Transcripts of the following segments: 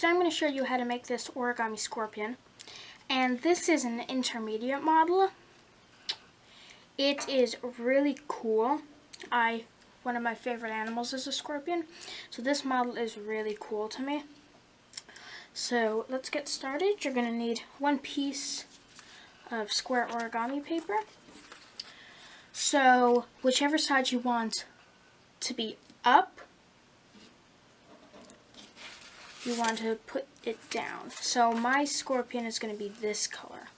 today I'm going to show you how to make this origami scorpion. And this is an intermediate model. It is really cool. One of my favorite animals is a scorpion. So this model is really cool to me. So let's get started. You're going to need one piece of square origami paper. So whichever side you want to be up, you want to put it down. So my scorpion is going to be this color.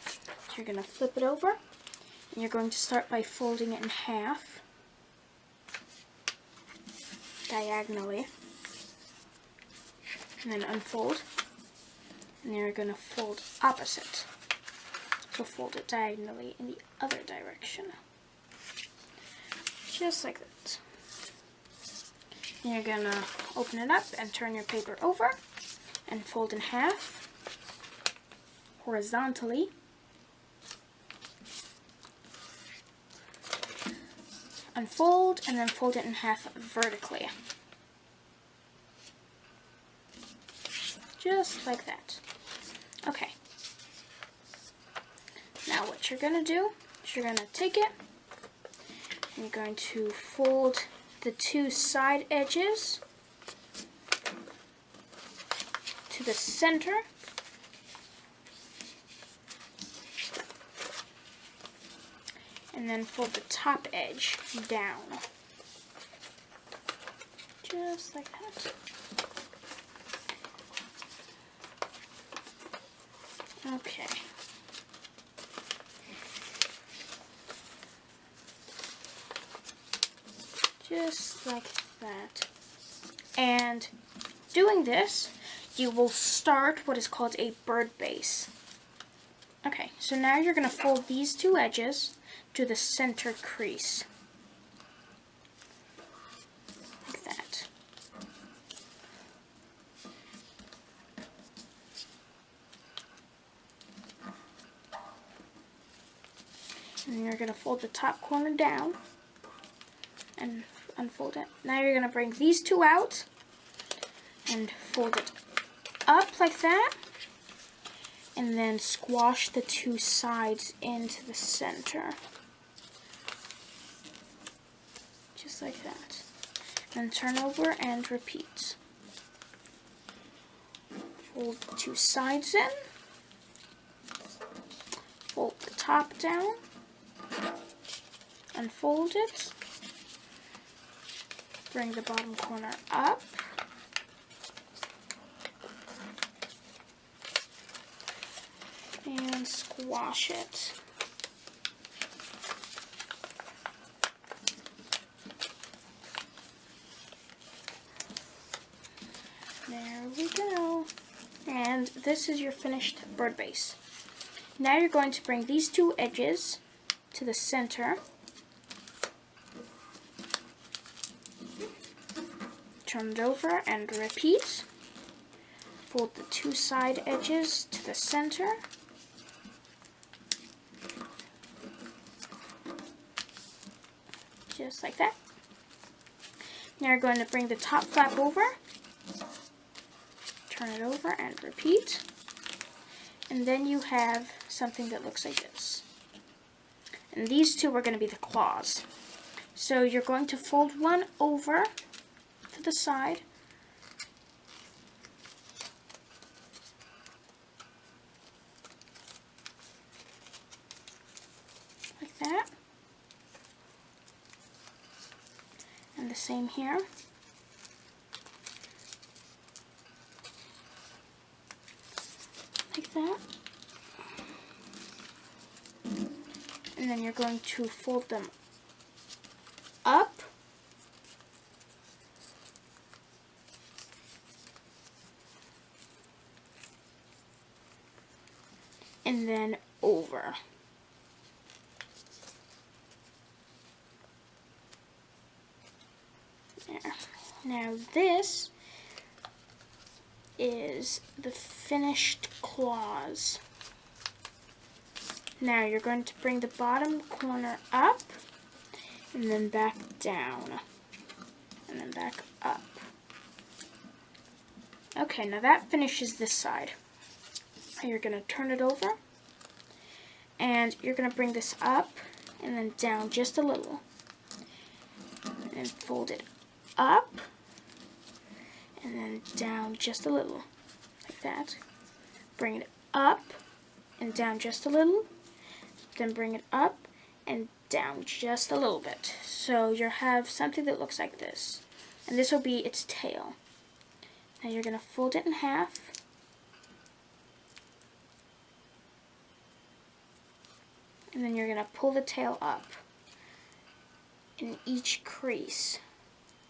So you're going to flip it over, and you're going to start by folding it in half, diagonally, and then unfold, and then you're going to fold opposite. So fold it diagonally in the other direction, just like that. And you're going to open it up and turn your paper over and fold in half horizontally. Unfold and then fold it in half vertically. Just like that. Okay. Now what you're going to do is you're going to take it and you're going to fold the two side edges to the center, and then fold the top edge down, just like that. Okay. Just like that. And doing this, you will start what is called a bird base. Okay, so now you're going to fold these two edges to the center crease. Like that. And you're going to fold the top corner down and unfold it. Now you're going to bring these two out and fold it up like that, and then squash the two sides into the center, just like that. Then turn over and repeat. Fold the two sides in, fold the top down, unfold it, bring the bottom corner up, and squash it. There we go. And this is your finished bird base. Now you're going to bring these two edges to the center, turn it over and repeat. Fold the two side edges to the center, just like that. Now you're going to bring the top flap over, turn it over and repeat, and then you have something that looks like this. And these two are going to be the claws. So you're going to fold one over to the side, like that, and the same here. Like that. And then you're going to fold them up, and then over. There. Now this is the finished claws. Now you're going to bring the bottom corner up and then back down and then back up. Okay, now that finishes this side. You're going to turn it over, and you're going to bring this up and then down just a little, and fold it up and then down just a little, like that. Bring it up and down just a little, then bring it up and down just a little bit. So you'll have something that looks like this, and this will be its tail. Now you're going to fold it in half, and then you're going to pull the tail up in each crease,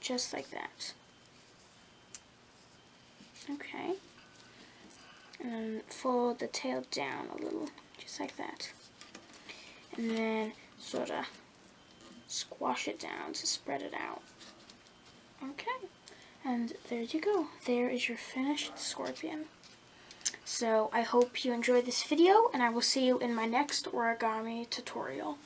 just like that. Okay. And then fold the tail down a little, just like that. And then sort of squash it down to spread it out. Okay. And there you go. There is your finished scorpion. So I hope you enjoyed this video, and I will see you in my next origami tutorial.